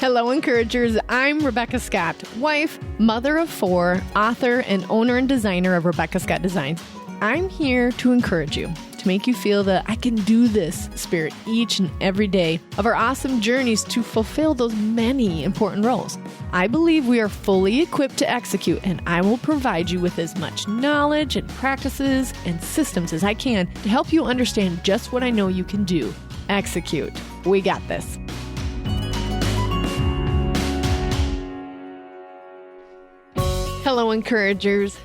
Hello, encouragers. I'm Rebekah Scott, wife, mother of 4, author, and owner and designer of Rebekah Scott Designs. I'm here to encourage you, to make you feel the I can do this spirit each and every day of our awesome journeys to fulfill those many important roles. I believe we are fully equipped to execute, and I will provide you with as much knowledge and practices and systems as I can to help you understand just what I know you can do. Execute. We got this. Hello, encouragers.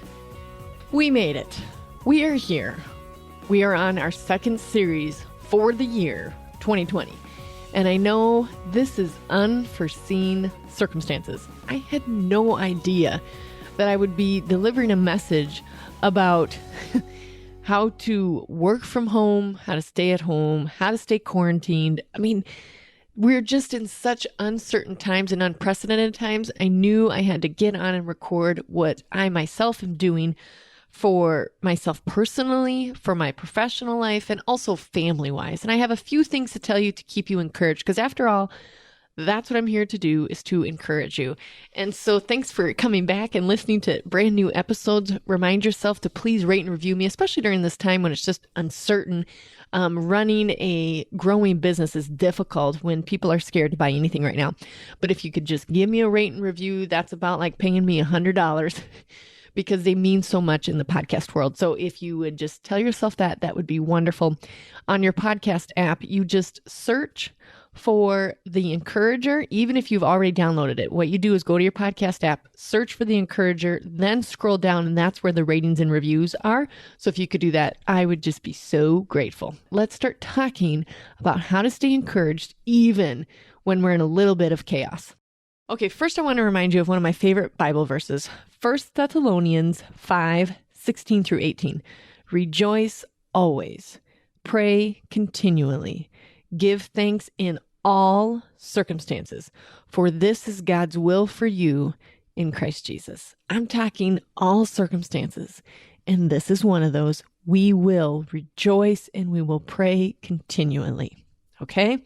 We made it. We are here. We are on our second series for the year 2020. And I know this is unforeseen circumstances. I had no idea that I would be delivering a message about how to work from home, how to stay at home, how to stay quarantined. I mean, we're just in such uncertain times and unprecedented times. I knew I had to get on and record what I myself am doing for myself personally, for my professional life, and also family-wise. And I have a few things to tell you to keep you encouraged, because after all, that's what I'm here to do, is to encourage you. And so thanks for coming back and listening to brand new episodes. Remind yourself to please rate and review me, especially during this time when it's just uncertain. Running a growing business is difficult when people are scared to buy anything right now. But if you could just give me a rate and review, that's about like paying me $100 because they mean so much in the podcast world. So if you would just tell yourself that, that would be wonderful. On your podcast app, you just search for The Encourager, even if you've already downloaded it. What you do is go to your podcast app, search for The Encourager, then scroll down, and that's where the ratings and reviews are. So if you could do that, I would just be so grateful. Let's start talking about how to stay encouraged even when we're in a little bit of chaos. Okay, first I want to remind you of one of my favorite Bible verses, 1 Thessalonians 5:16 through 18. Rejoice always, pray continually, give thanks in all circumstances, for this is God's will for you in Christ Jesus. I'm talking all circumstances, and this is one of those. We will rejoice and we will pray continually. Okay?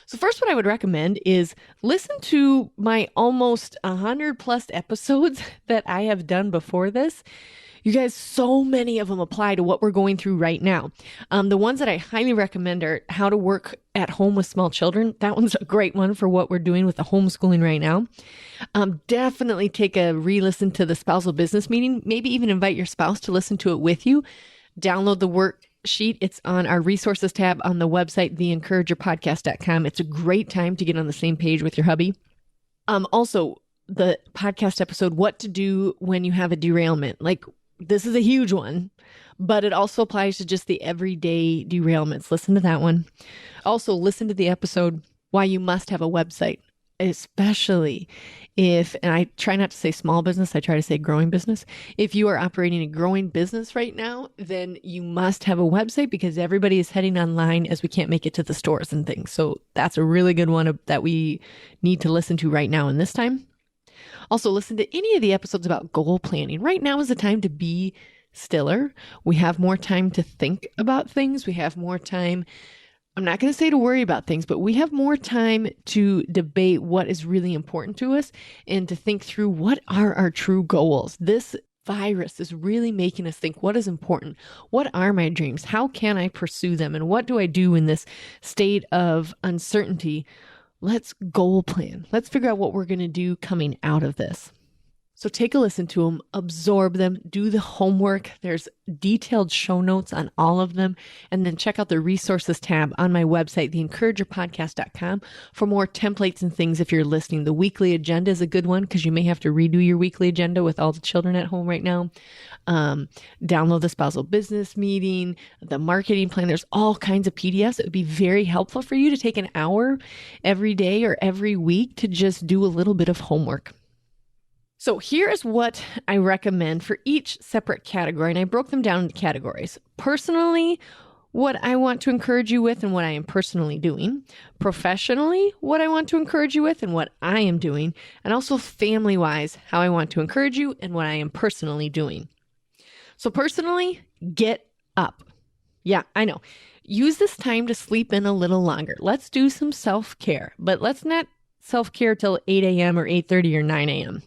So first, what I would recommend is listen to my almost 100 plus episodes that I have done before this. You guys, so many of them apply to what we're going through right now. The ones that I highly recommend are how to work at home with small children. That one's a great one for what we're doing with the homeschooling right now. Definitely take a re-listen to the spousal business meeting. Maybe even invite your spouse to listen to it with you. Download the worksheet. It's on our resources tab on the website, theencouragerpodcast.com. It's a great time to get on the same page with your hubby. Also, the podcast episode, What to Do When You Have a Derailment. Like, this is a huge one, but it also applies to just the everyday derailments. Listen to that one. Also, listen to the episode, Why You Must Have a Website, especially if, and I try not to say small business, I try to say growing business. If you are operating a growing business right now, then you must have a website because everybody is heading online as we can't make it to the stores and things. So that's a really good one that we need to listen to right now in this time. Also, listen to any of the episodes about goal planning. Right now is the time to be stiller. We have more time to think about things. We have more time, I'm not going to say to worry about things, but we have more time to debate what is really important to us and to think through what are our true goals. This virus is really making us think, what is important? What are my dreams? How can I pursue them? And what do I do in this state of uncertainty? Let's goal plan. Let's figure out what we're going to do coming out of this. So take a listen to them, absorb them, do the homework. There's detailed show notes on all of them. And then check out the resources tab on my website, theencouragerpodcast.com, for more templates and things if you're listening. The weekly agenda is a good one because you may have to redo your weekly agenda with all the children at home right now. Download the spousal business meeting, the marketing plan. There's all kinds of PDFs. It would be very helpful for you to take an hour every day or every week to just do a little bit of homework. So here is what I recommend for each separate category, and I broke them down into categories. Personally, what I want to encourage you with and what I am personally doing. Professionally, what I want to encourage you with and what I am doing. And also family-wise, how I want to encourage you and what I am personally doing. So personally, get up. Yeah, I know. Use this time to sleep in a little longer. Let's do some self-care, but let's not self-care till 8 a.m. or 8:30 or 9 a.m.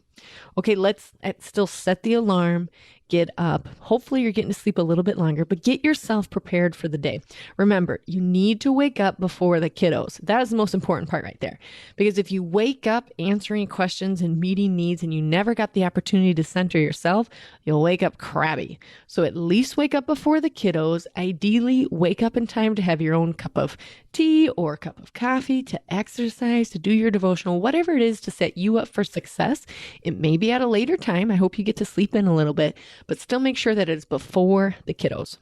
Okay, let's still set the alarm, get up. Hopefully you're getting to sleep a little bit longer, but get yourself prepared for the day. Remember, you need to wake up before the kiddos. That is the most important part right there. Because if you wake up answering questions and meeting needs and you never got the opportunity to center yourself, you'll wake up crabby. So at least wake up before the kiddos. Ideally, wake up in time to have your own cup of tea or a cup of coffee, to exercise, to do your devotional, whatever it is to set you up for success. It may be at a later time. I hope you get to sleep in a little bit, but still make sure that it's before the kiddos.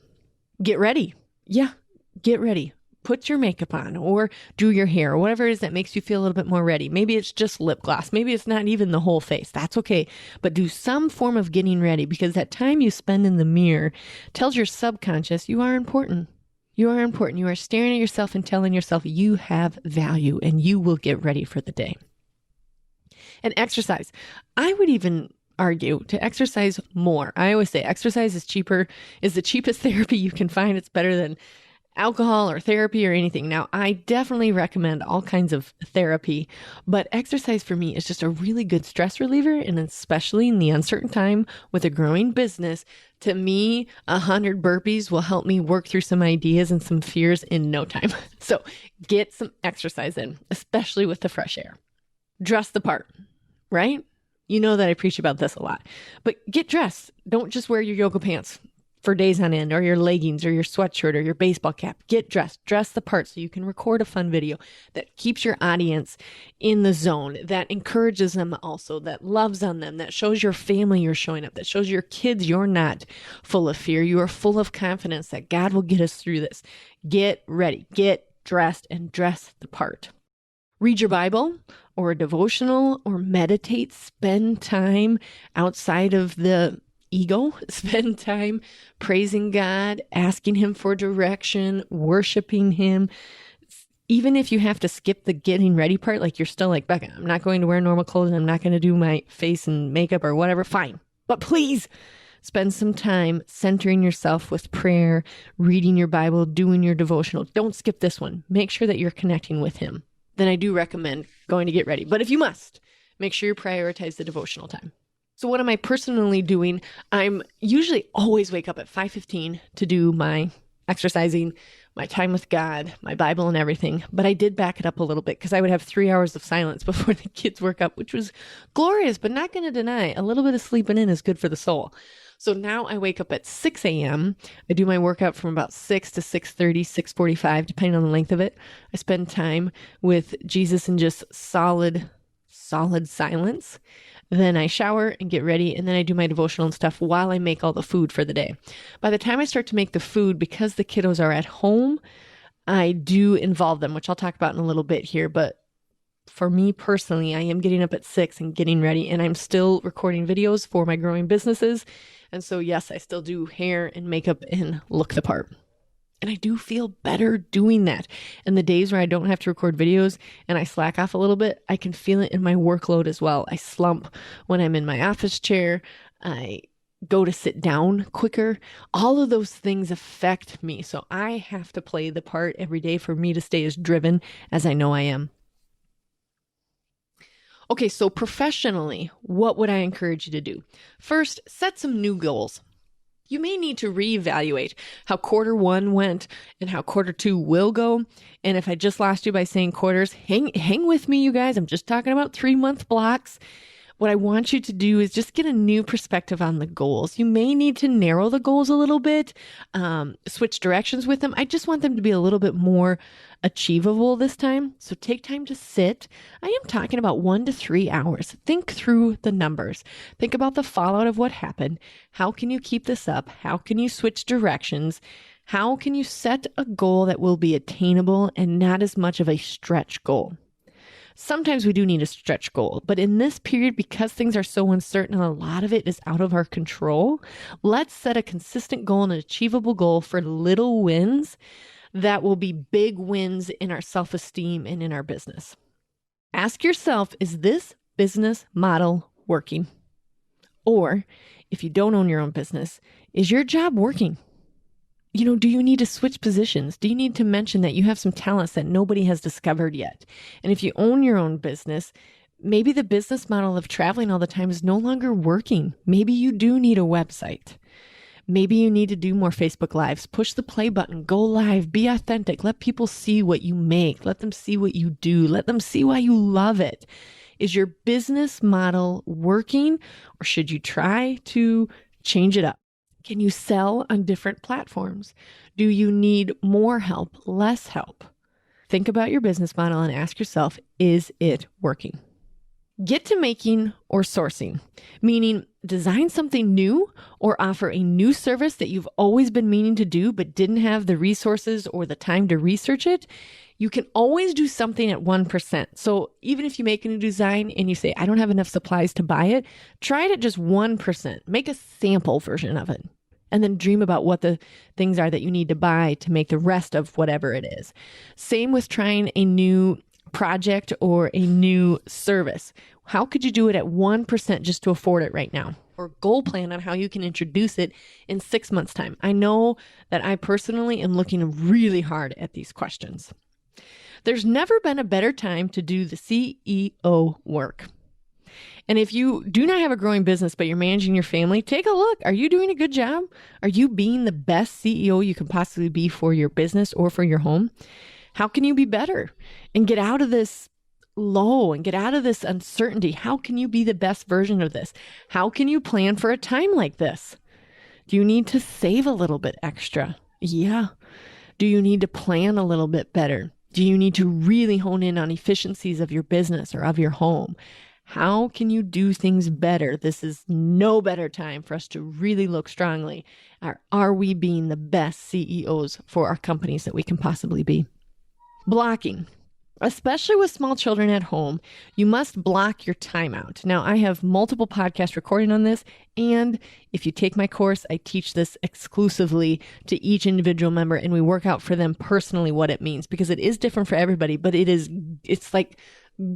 Get ready. Yeah, get ready. Put your makeup on or do your hair or whatever it is that makes you feel a little bit more ready. Maybe it's just lip gloss. Maybe it's not even the whole face. That's okay. But do some form of getting ready, because that time you spend in the mirror tells your subconscious you are important. You are important. You are staring at yourself and telling yourself you have value and you will get ready for the day. And exercise. I would even argue to exercise more. I always say exercise is the cheapest therapy you can find. It's better than alcohol or therapy or anything. Now, I definitely recommend all kinds of therapy, but exercise for me is just a really good stress reliever. And especially in the uncertain time with a growing business, to me, 100 burpees will help me work through some ideas and some fears in no time. So get some exercise in, especially with the fresh air. Dress the part, right? You know that I preach about this a lot, but get dressed. Don't just wear your yoga pants for days on end, or your leggings or your sweatshirt or your baseball cap. Get dressed. Dress the part so you can record a fun video that keeps your audience in the zone, that encourages them also, that loves on them, that shows your family you're showing up, that shows your kids you're not full of fear. You are full of confidence that God will get us through this. Get ready. Get dressed and dress the part. Read your Bible or a devotional or meditate. Spend time outside of the ego. Spend time praising God, asking Him for direction, worshiping Him. Even if you have to skip the getting ready part, like you're still like, Becca, I'm not going to wear normal clothes. I'm not going to do my face and makeup or whatever. Fine. But please spend some time centering yourself with prayer, reading your Bible, doing your devotional. Don't skip this one. Make sure that you're connecting with Him. Then I do recommend going to get ready. But if you must, make sure you prioritize the devotional time. So what am I personally doing? I'm usually always wake up at 5:15 to do my exercising, my time with God, my Bible and everything. But I did back it up a little bit because I would have 3 hours of silence before the kids woke up, which was glorious, but not going to deny a little bit of sleeping in is good for the soul. So now I wake up at 6 a.m. I do my workout from about 6 to 6:30, 6:45, depending on the length of it. I spend time with Jesus in just solid silence. Then I shower and get ready, and then I do my devotional and stuff while I make all the food for the day. By the time I start to make the food, because the kiddos are at home, I do involve them, which I'll talk about in a little bit here. But for me personally, I am getting up at 6 and getting ready, and I'm still recording videos for my growing businesses. And so, yes, I still do hair and makeup and look the part. And I do feel better doing that. And the days where I don't have to record videos and I slack off a little bit, I can feel it in my workload as well. I slump when I'm in my office chair. I go to sit down quicker. All of those things affect me. So I have to play the part every day for me to stay as driven as I know I am. Okay, so professionally, what would I encourage you to do? First, set some new goals. You may need to reevaluate how quarter one went and how quarter two will go. And if I just lost you by saying quarters, hang with me, you guys. I'm just talking about 3-month blocks. What I want you to do is just get a new perspective on the goals. You may need to narrow the goals a little bit, switch directions with them. I just want them to be a little bit more achievable this time. So take time to sit. I am talking about 1 to 3 hours. Think through the numbers. Think about the fallout of what happened. How can you keep this up? How can you switch directions? How can you set a goal that will be attainable and not as much of a stretch goal? Sometimes we do need a stretch goal, but in this period, because things are so uncertain and a lot of it is out of our control, let's set a consistent goal and an achievable goal for little wins that will be big wins in our self-esteem and in our business. Ask yourself, is this business model working? Or if you don't own your own business, is your job working? Do you need to switch positions? Do you need to mention that you have some talents that nobody has discovered yet? And if you own your own business, maybe the business model of traveling all the time is no longer working. Maybe you do need a website. Maybe you need to do more Facebook Lives. Push the play button, go live, be authentic. Let people see what you make. Let them see what you do. Let them see why you love it. Is your business model working, or should you try to change it up? Can you sell on different platforms? Do you need more help, less help? Think about your business model and ask yourself, is it working? Get to making or sourcing, meaning design something new or offer a new service that you've always been meaning to do but didn't have the resources or the time to research it. You can always do something at 1%. So even if you make a new design and you say, I don't have enough supplies to buy it, try it at just 1%. Make a sample version of it. And then dream about what the things are that you need to buy to make the rest of whatever it is. Same with trying a new project or a new service. How could you do it at 1% just to afford it right now? Or goal plan on how you can introduce it in 6 months' time. I know that I personally am looking really hard at these questions. There's never been a better time to do the CEO work. And if you do not have a growing business, but you're managing your family, take a look. Are you doing a good job? Are you being the best CEO you can possibly be for your business or for your home? How can you be better and get out of this low and get out of this uncertainty? How can you be the best version of this? How can you plan for a time like this? Do you need to save a little bit extra? Yeah. Do you need to plan a little bit better? Do you need to really hone in on efficiencies of your business or of your home? How can you do things better? This is no better time for us to really look strongly at, are we being the best CEOs for our companies that we can possibly be? Blocking. Especially with small children at home, you must block your time out. Now, I have multiple podcasts recording on this, and if you take my course, I teach this exclusively to each individual member, and we work out for them personally what it means, because it is different for everybody, but it's like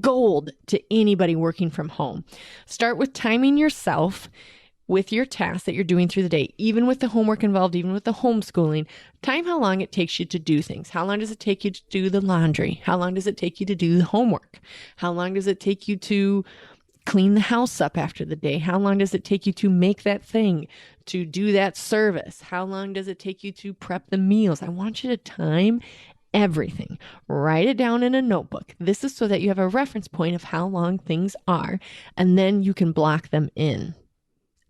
gold to anybody working from home. Start with timing yourself with your tasks that you're doing through the day, even with the homework involved, even with the homeschooling. Time how long it takes you to do things. How long does it take you to do the laundry? How long does it take you to do the homework? How long does it take you to clean the house up after the day? How long does it take you to make that thing, to do that service? How long does it take you to prep the meals? I want you to time everything. Write it down in a notebook. This is so that you have a reference point of how long things are, and then you can block them in.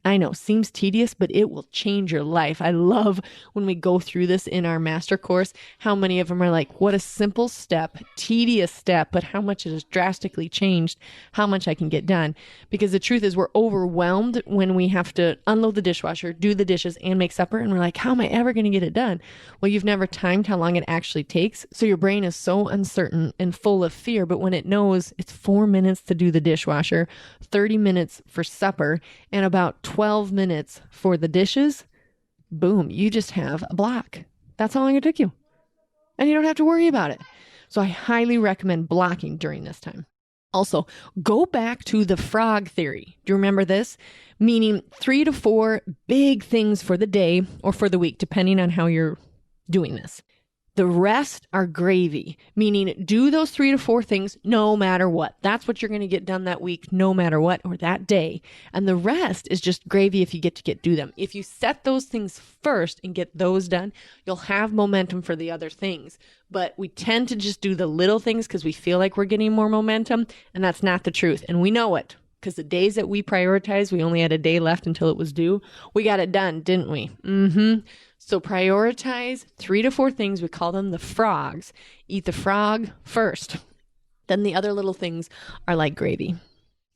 I know, seems tedious, but it will change your life. I love when we go through this in our master course, how many of them are like, what a simple step, tedious step, but how much it has drastically changed how much I can get done. Because the truth is we're overwhelmed when we have to unload the dishwasher, do the dishes, and make supper. And we're like, how am I ever going to get it done? Well, you've never timed how long it actually takes. So your brain is so uncertain and full of fear. But when it knows it's 4 minutes to do the dishwasher, 30 minutes for supper, and about 12 minutes for the dishes, boom, you just have a block. That's how long it took you. And you don't have to worry about it. So I highly recommend blocking during this time. Also, go back to the frog theory. Do you remember this? Meaning 3 to 4 big things for the day or for the week, depending on how you're doing this. The rest are gravy, meaning do those 3 to 4 things no matter what. That's what you're going to get done that week, no matter what, or that day. And the rest is just gravy if you get to do them. If you set those things first and get those done, you'll have momentum for the other things. But we tend to just do the little things because we feel like we're getting more momentum, and that's not the truth. And we know it because the days that we prioritize, we only had a day left until it was due. We got it done, didn't we? So prioritize 3 to 4 things. We call them the frogs. Eat the frog first. Then the other little things are like gravy.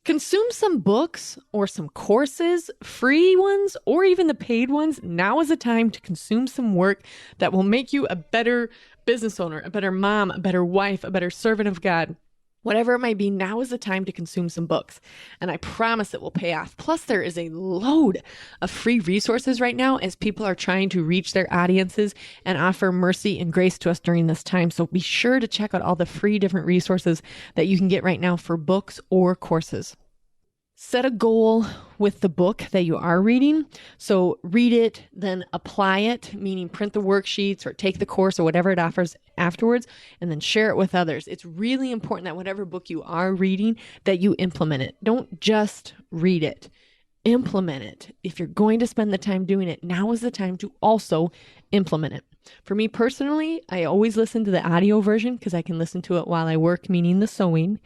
Consume some books or some courses, free ones or even the paid ones. Now is the time to consume some work that will make you a better business owner, a better mom, a better wife, a better servant of God. Whatever it might be, now is the time to consume some books. And I promise it will pay off. Plus, there is a load of free resources right now as people are trying to reach their audiences and offer mercy and grace to us during this time. So be sure to check out all the free different resources that you can get right now for books or courses. Set a goal with the book that you are reading. So read it, then apply it, meaning print the worksheets or take the course or whatever it offers afterwards, and then share it with others. It's really important that whatever book you are reading, that you implement it. Don't just read it. Implement it. If you're going to spend the time doing it, now is the time to also implement it. For me personally, I always listen to the audio version because I can listen to it while I work, meaning the sewing.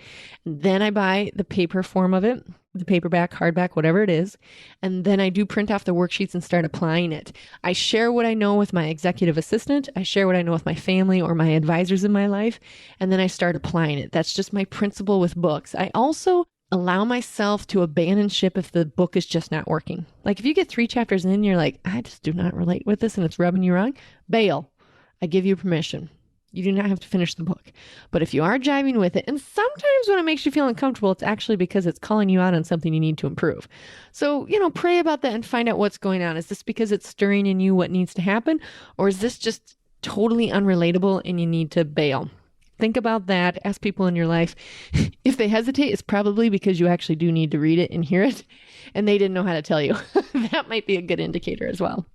And then I buy the paper form of it, the paperback, hardback, whatever it is. And then I do print off the worksheets and start applying it. I share what I know with my executive assistant. I share what I know with my family or my advisors in my life. And then I start applying it. That's just my principle with books. I also allow myself to abandon ship if the book is just not working. Like if you get 3 chapters in, you're like, I just do not relate with this and it's rubbing you wrong, bail. I give you permission. You do not have to finish the book. But if you are jiving with it, and sometimes when it makes you feel uncomfortable, it's actually because it's calling you out on something you need to improve. So, pray about that and find out what's going on. Is this because it's stirring in you what needs to happen? Or is this just totally unrelatable and you need to bail? Think about that. Ask people in your life. If they hesitate, it's probably because you actually do need to read it and hear it, and they didn't know how to tell you. That might be a good indicator as well.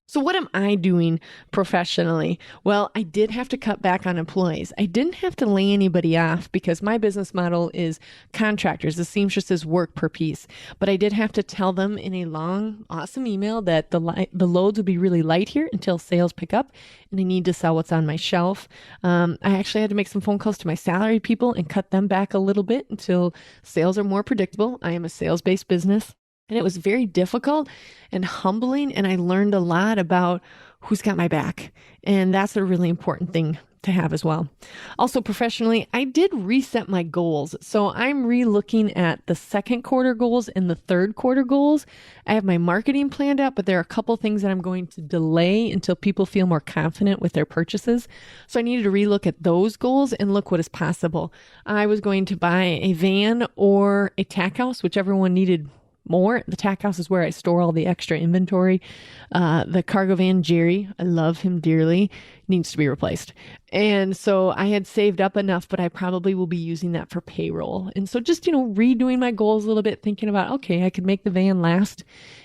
So what am I doing professionally? Well, I did have to cut back on employees. I didn't have to lay anybody off because my business model is contractors. The seamstresses work per piece. But I did have to tell them in a long, awesome email that the loads would be really light here until sales pick up, and I need to sell what's on my shelf. I actually had to make some phone calls to my salaried people and cut them back a little bit until sales are more predictable. I am a sales-based business. And it was very difficult and humbling. And I learned a lot about who's got my back. And that's a really important thing to have as well. Also professionally, I did reset my goals. So I'm re-looking at the second quarter goals and the third quarter goals. I have my marketing planned out, but there are a couple things that I'm going to delay until people feel more confident with their purchases. So I needed to relook at those goals and look what is possible. I was going to buy a van or a tack house, whichever one needed more. The tack house is where I store all the extra inventory. The cargo van, Jerry, I love him dearly, needs to be replaced. And so I had saved up enough, but I probably will be using that for payroll. And so just, redoing my goals a little bit, thinking about, okay, I could make the van last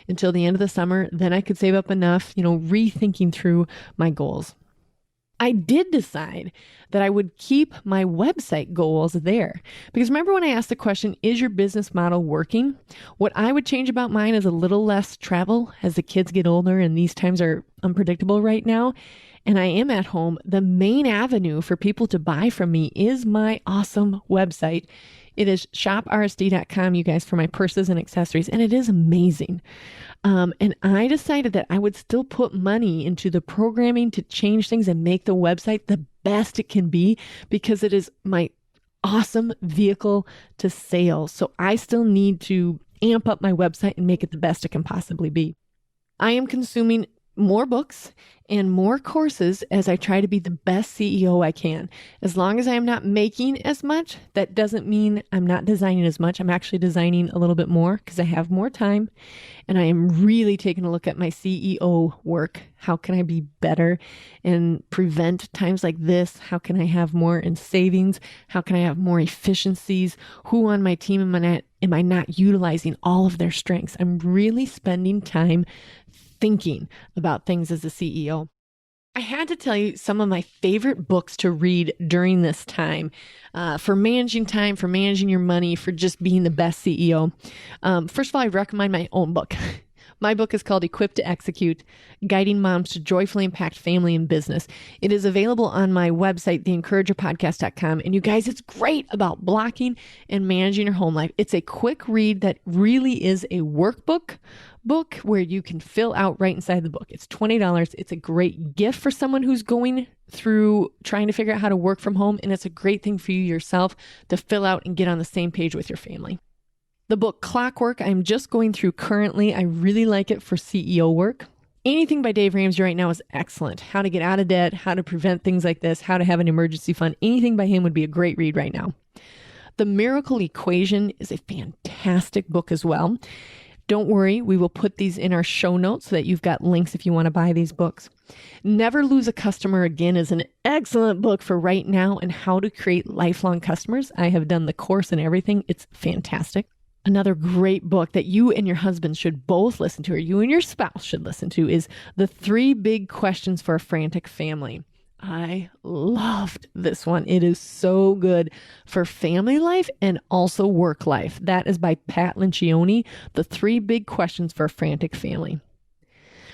until the end of the summer. Then I could save up enough, rethinking through my goals. I did decide that I would keep my website goals there. Because remember when I asked the question, is your business model working? What I would change about mine is a little less travel as the kids get older and these times are unpredictable right now. And I am at home. The main avenue for people to buy from me is my awesome website. It is shoprsd.com, you guys, for my purses and accessories. And it is amazing. And I decided that I would still put money into the programming to change things and make the website the best it can be because it is my awesome vehicle to sales. So I still need to amp up my website and make it the best it can possibly be. I am consuming more books and more courses as I try to be the best CEO I can. As long as I am not making as much, that doesn't mean I'm not designing as much. I'm actually designing a little bit more because I have more time. And I am really taking a look at my CEO work. How can I be better and prevent times like this? How can I have more in savings? How can I have more efficiencies? Who on my team am I not utilizing all of their strengths? I'm really spending time thinking about things as a CEO. I had to tell you some of my favorite books to read during this time for managing time, for managing your money, for just being the best CEO. First of all, I recommend my own book. My book is called Equipped to Execute, Guiding Moms to Joyfully Impact Family and Business. It is available on my website, theencouragerpodcast.com. And you guys, it's great about blocking and managing your home life. It's a quick read that really is a workbook book where you can fill out right inside the book. It's $20. It's a great gift for someone who's going through trying to figure out how to work from home. And it's a great thing for you yourself to fill out and get on the same page with your family. The book Clockwork, I'm just going through currently. I really like it for CEO work. Anything by Dave Ramsey right now is excellent. How to get out of debt, how to prevent things like this, how to have an emergency fund. Anything by him would be a great read right now. The Miracle Equation is a fantastic book as well. Don't worry, we will put these in our show notes so that you've got links if you want to buy these books. Never Lose a Customer Again is an excellent book for right now and how to create lifelong customers. I have done the course and everything. It's fantastic. Another great book that you and your husband should both listen to, or you and your spouse should listen to, is The 3 Big Questions for a Frantic Family. I loved this one. It is so good for family life and also work life. That is by Pat Lencioni, The 3 Big Questions for a Frantic Family.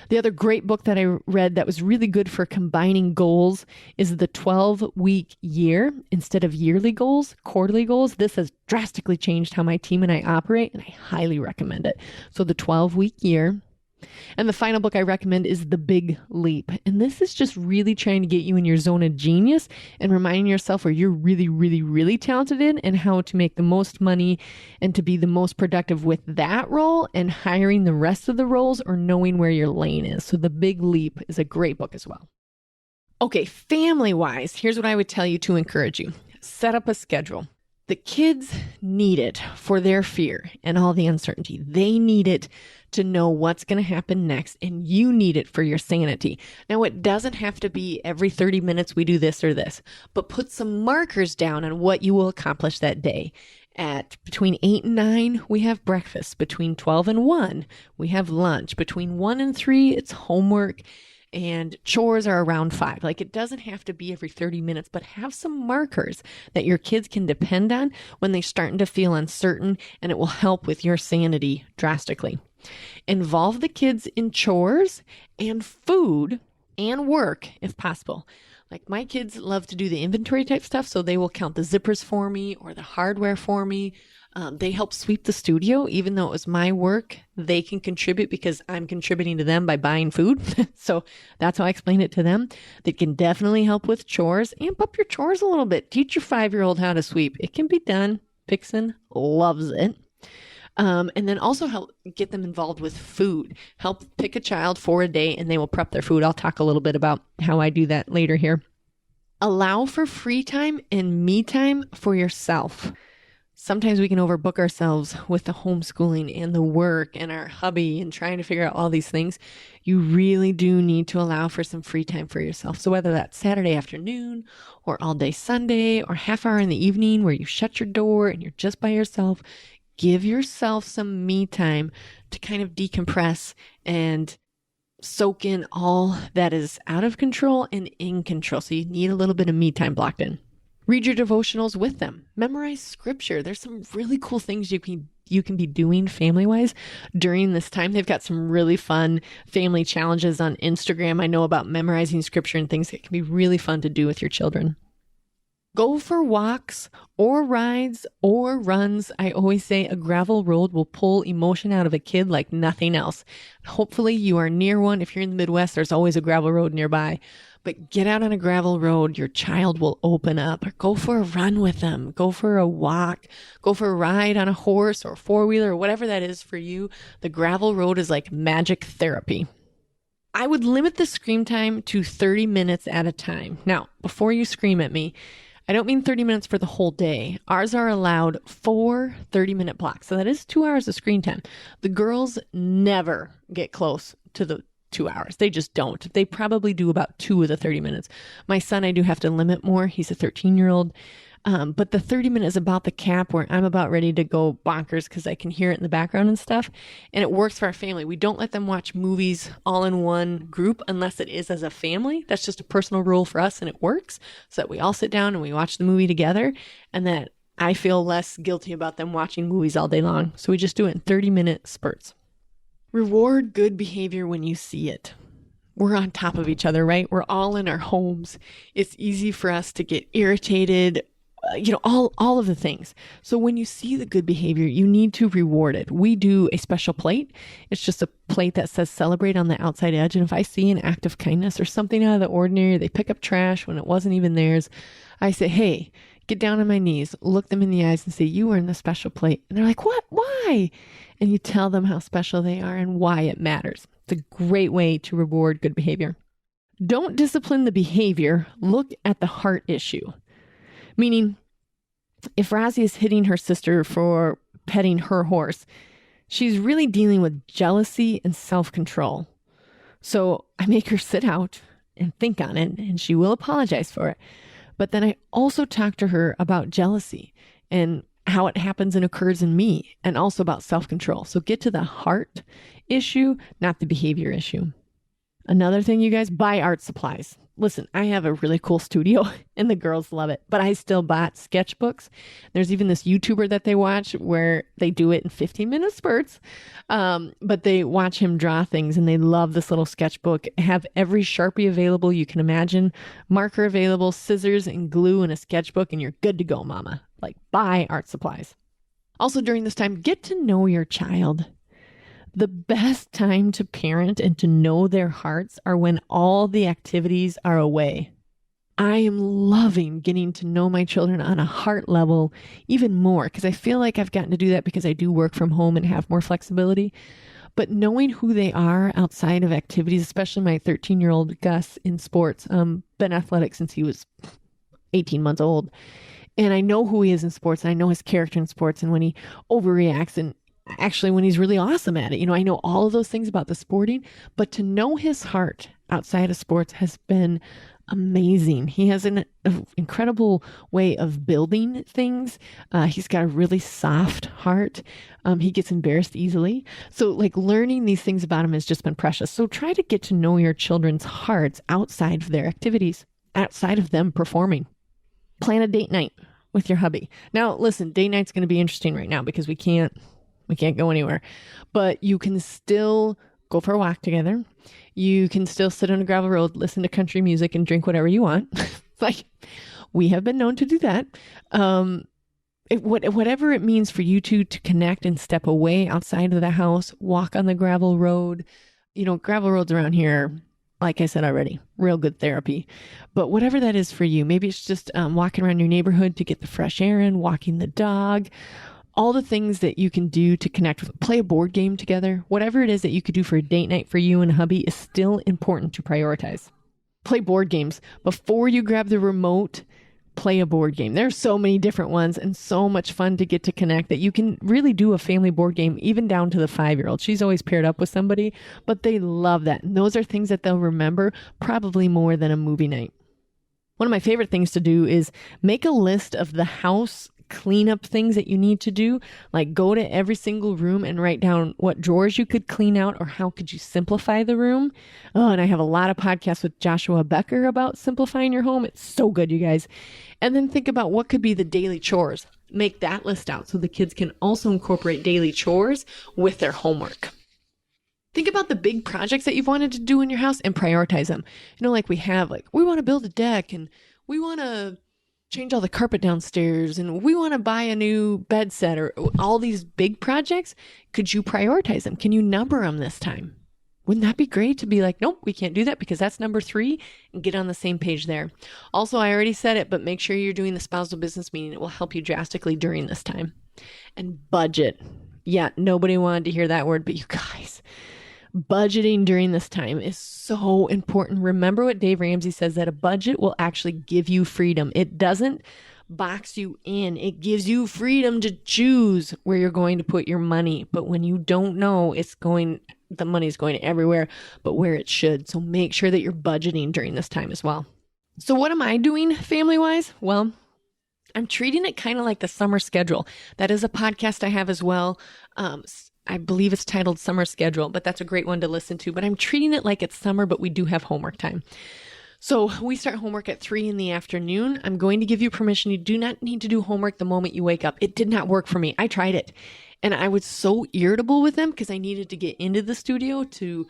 The other great book that I read that was really good for combining goals is The 12-Week Year instead of yearly goals, quarterly goals. This has drastically changed how my team and I operate, and I highly recommend it. So The 12-Week Year. And the final book I recommend is The Big Leap. And this is just really trying to get you in your zone of genius and reminding yourself where you're really, really, really talented in and how to make the most money and to be the most productive with that role and hiring the rest of the roles or knowing where your lane is. So The Big Leap is a great book as well. Okay, family-wise, here's what I would tell you to encourage you. Set up a schedule. The kids need it for their fear and all the uncertainty. They need it to know what's going to happen next, and you need it for your sanity. Now, it doesn't have to be every 30 minutes we do this or this, but put some markers down on what you will accomplish that day. At between 8 and 9, we have breakfast. Between 12 and 1, we have lunch. Between 1 and 3, it's homework. And chores are around 5. Like, it doesn't have to be every 30 minutes, but have some markers that your kids can depend on when they're starting to feel uncertain, and it will help with your sanity drastically. Involve the kids in chores and food and work if possible. Like, my kids love to do the inventory type stuff, so they will count the zippers for me or the hardware for me. They help sweep the studio. Even though it was my work, they can contribute because I'm contributing to them by buying food. So that's how I explain it to them. They can definitely help with chores. Amp up your chores a little bit. Teach your 5-year-old how to sweep. It can be done. Vixen loves it. And then also help get them involved with food. Help pick a child for a day and they will prep their food. I'll talk a little bit about how I do that later here. Allow for free time and me time for yourself. Sometimes we can overbook ourselves with the homeschooling and the work and our hubby and trying to figure out all these things. You really do need to allow for some free time for yourself. So whether that's Saturday afternoon or all day Sunday or half hour in the evening where you shut your door and you're just by yourself, give yourself some me time to kind of decompress and soak in all that is out of control and in control. So you need a little bit of me time blocked in. Read your devotionals with them. Memorize scripture. There's some really cool things you can be doing family-wise during this time. They've got some really fun family challenges on Instagram. I know about memorizing scripture and things that can be really fun to do with your children. Go for walks or rides or runs. I always say a gravel road will pull emotion out of a kid like nothing else. Hopefully you are near one. If you're in the Midwest, there's always a gravel road nearby. But get out on a gravel road, your child will open up. Or go for a run with them. Go for a walk. Go for a ride on a horse or four-wheeler or whatever that is for you. The gravel road is like magic therapy. I would limit the screen time to 30 minutes at a time. Now, before you scream at me, I don't mean 30 minutes for the whole day. Ours are allowed 4 30-minute blocks. So that is 2 hours of screen time. The girls never get close to the 2 hours. They just don't. They probably do about 2 of the 30 minutes. My son, I do have to limit more. He's a 13-year-old. But the 30 minute is about the cap where I'm about ready to go bonkers because I can hear it in the background and stuff. And it works for our family. We don't let them watch movies all in one group unless it is as a family. That's just a personal rule for us and it works so that we all sit down and we watch the movie together and that I feel less guilty about them watching movies all day long. So we just do it in 30-minute spurts. Reward good behavior when you see it. We're on top of each other, right? We're all in our homes. It's easy for us to get irritated, all of the things. So when you see the good behavior, you need to reward it. We do a special plate. It's just a plate that says celebrate on the outside edge. And if I see an act of kindness or something out of the ordinary, they pick up trash when it wasn't even theirs, I say, hey, get down on my knees, look them in the eyes and say, you are in the special plate. And they're like, what? Why? And you tell them how special they are and why it matters. It's a great way to reward good behavior. Don't discipline the behavior. Look at the heart issue. Meaning, if Razzie is hitting her sister for petting her horse, she's really dealing with jealousy and self-control. So I make her sit out and think on it, and she will apologize for it. But then I also talk to her about jealousy and how it happens and occurs in me, and also about self-control. So get to the heart issue, not the behavior issue. Another thing, you guys, buy art supplies. Listen, I have a really cool studio and the girls love it, but I still bought sketchbooks. There's even this YouTuber that they watch where they do it in 15-minute spurts, but they watch him draw things and they love this little sketchbook. Have every Sharpie available you can imagine, marker available, scissors and glue and a sketchbook, and you're good to go, mama. Like, buy art supplies. Also, during this time, get to know your child. The best time to parent and to know their hearts are when all the activities are away. I am loving getting to know my children on a heart level even more, because I feel like I've gotten to do that because I do work from home and have more flexibility. But knowing who they are outside of activities, especially my 13-year-old Gus in sports, been athletic since he was 18 months old. And I know who he is in sports, and I know his character in sports, and when he overreacts, and actually when he's really awesome at it. I know all of those things about the sporting, but to know his heart outside of sports has been amazing. He has an incredible way of building things. He's got a really soft heart. He gets embarrassed easily. So like learning these things about him has just been precious. So try to get to know your children's hearts outside of their activities, outside of them performing. Plan a date night with your hubby. Now, listen, date night's going to be interesting right now because we can't go anywhere, but you can still go for a walk together. You can still sit on a gravel road, listen to country music, and drink whatever you want. Like, we have been known to do that. Whatever it means for you two to connect and step away outside of the house, walk on the gravel road. Gravel roads around here, like I said already, real good therapy. But whatever that is for you, maybe it's just walking around your neighborhood to get the fresh air in, walking the dog, all the things that you can do to connect with, play a board game together, whatever it is that you could do for a date night for you and hubby is still important to prioritize. Play board games. Before you grab the remote, play a board game. There's so many different ones and so much fun to get to connect that you can really do a family board game, even down to the 5-year-old. She's always paired up with somebody, but they love that. And those are things that they'll remember probably more than a movie night. One of my favorite things to do is make a list of the house cleanup things that you need to do. Like, go to every single room and write down what drawers you could clean out or how could you simplify the room. Oh, and I have a lot of podcasts with Joshua Becker about simplifying your home. It's so good, you guys. And then think about what could be the daily chores. Make that list out so the kids can also incorporate daily chores with their homework. Think about the big projects that you've wanted to do in your house and prioritize them. We want to build a deck, and we want to change all the carpet downstairs, and we want to buy a new bed set, or all these big projects. Could you prioritize them? Can you number them this time? Wouldn't that be great to be like, nope, we can't do that because that's number 3, and get on the same page there. Also, I already said it, but make sure you're doing the spousal business meeting. It will help you drastically during this time. And budget. Yeah, nobody wanted to hear that word, but you guys, budgeting during this time is so important. Remember what Dave Ramsey says, that a budget will actually give you freedom. It doesn't box you in. It gives you freedom to choose where you're going to put your money. But when you don't know, the money's going everywhere but where it should. So make sure that you're budgeting during this time as well. So what am I doing family-wise? Well, I'm treating it kind of like the summer schedule. That is a podcast I have as well. I believe it's titled Summer Schedule, but that's a great one to listen to. But I'm treating it like it's summer, but we do have homework time. So we start homework at 3 p.m. I'm going to give you permission. You do not need to do homework the moment you wake up. It did not work for me. I tried it. And I was so irritable with them because I needed to get into the studio to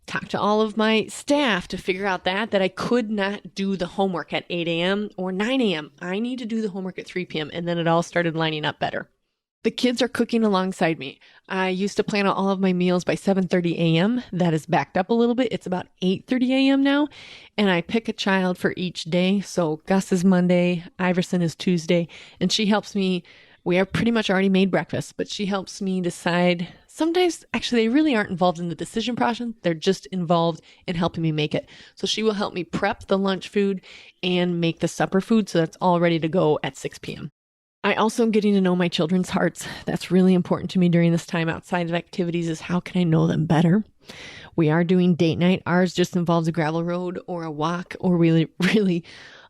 talk to all of my staff to figure out that I could not do the homework at 8 a.m. or 9 a.m. I need to do the homework at 3 p.m. And then it all started lining up better. The kids are cooking alongside me. I used to plan out all of my meals by 7:30 a.m. That is backed up a little bit. It's about 8:30 a.m. now. And I pick a child for each day. So Gus is Monday, Iverson is Tuesday, and she helps me. We have pretty much already made breakfast, but she helps me decide. Sometimes, actually, they really aren't involved in the decision process. They're just involved in helping me make it. So she will help me prep the lunch food and make the supper food. So that's all ready to go at 6 p.m. I also am getting to know my children's hearts. That's really important to me during this time outside of activities, is how can I know them better? We are doing date night. Ours just involves a gravel road or a walk, or really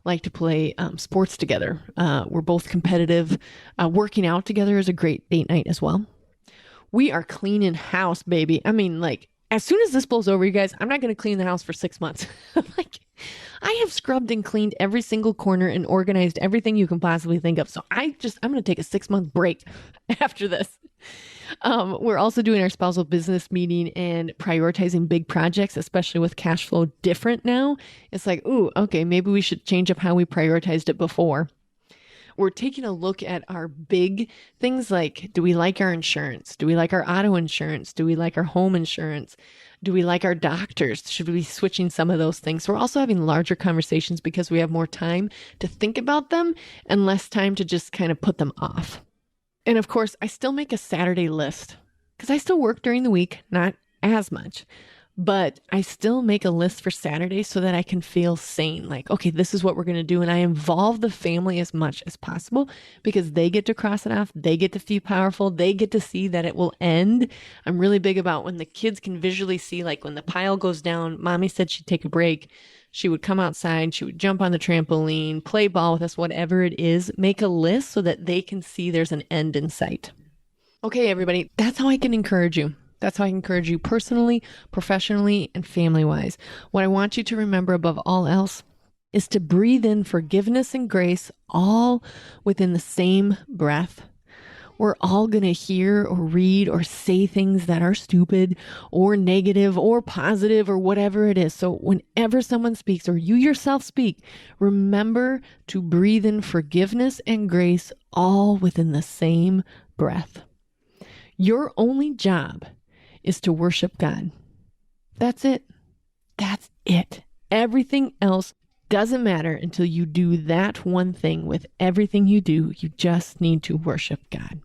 like to play sports together. We're both competitive. Working out together is a great date night as well. We are cleaning house, baby. I mean, like, as soon as this blows over, you guys, I'm not going to clean the house for 6 months. Like, I have scrubbed and cleaned every single corner and organized everything you can possibly think of. So I'm going to take a 6-month break after this. We're also doing our spousal business meeting and prioritizing big projects, especially with cash flow different now. It's like, ooh, okay, maybe we should change up how we prioritized it before. We're taking a look at our big things like, do we like our insurance? Do we like our auto insurance? Do we like our home insurance? Do we like our doctors? Should we be switching some of those things? So we're also having larger conversations because we have more time to think about them and less time to just kind of put them off. And of course, I still make a Saturday list because I still work during the week, not as much. But I still make a list for Saturday so that I can feel sane. Like, okay, this is what we're going to do. And I involve the family as much as possible because they get to cross it off. They get to feel powerful. They get to see that it will end. I'm really big about when the kids can visually see, like when the pile goes down, mommy said she'd take a break. She would come outside. She would jump on the trampoline, play ball with us, whatever it is. Make a list so that they can see there's an end in sight. Okay, everybody, that's how I can encourage you. That's how I encourage you personally, professionally, and family-wise. What I want you to remember above all else is to breathe in forgiveness and grace all within the same breath. We're all going to hear or read or say things that are stupid or negative or positive or whatever it is. So whenever someone speaks or you yourself speak, remember to breathe in forgiveness and grace all within the same breath. Your only job is to worship God. That's it. That's it. Everything else doesn't matter until you do that one thing with everything you do. You just need to worship God.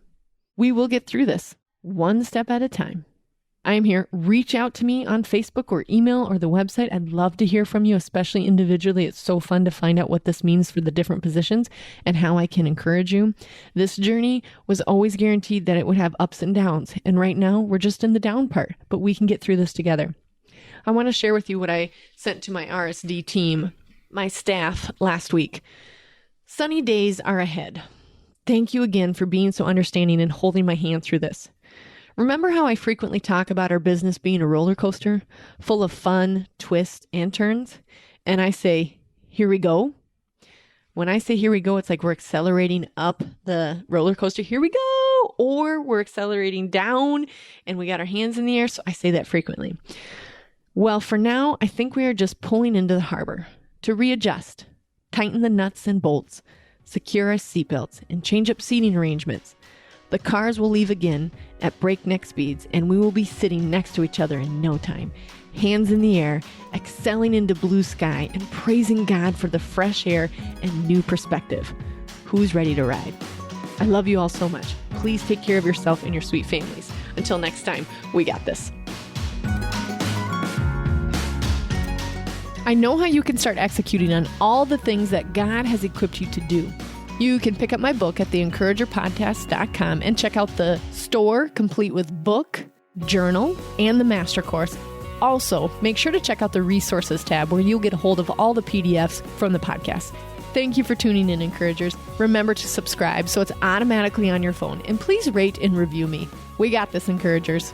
We will get through this one step at a time. I am here. Reach out to me on Facebook or email or the website. I'd love to hear from you, especially individually. It's so fun to find out what this means for the different positions and how I can encourage you. This journey was always guaranteed that it would have ups and downs. And right now we're just in the down part, but we can get through this together. I want to share with you what I sent to my RSD team, my staff last week. Sunny days are ahead. Thank you again for being so understanding and holding my hand through this. Remember how I frequently talk about our business being a roller coaster, full of fun, twists, and turns? And I say, here we go. When I say here we go, it's like we're accelerating up the roller coaster. Here we go. Or we're accelerating down and we got our hands in the air. So I say that frequently. Well, for now, I think we are just pulling into the harbor to readjust, tighten the nuts and bolts, secure our seatbelts, and change up seating arrangements. The cars will leave again at breakneck speeds, and we will be sitting next to each other in no time, hands in the air, excelling into blue sky, and praising God for the fresh air and new perspective. Who's ready to ride? I love you all so much. Please take care of yourself and your sweet families. Until next time, we got this. I know how you can start executing on all the things that God has equipped you to do. You can pick up my book at theencouragerpodcast.com and check out the store complete with book, journal, and the master course. Also, make sure to check out the resources tab where you'll get a hold of all the PDFs from the podcast. Thank you for tuning in, Encouragers. Remember to subscribe so it's automatically on your phone. And please rate and review me. We got this, Encouragers.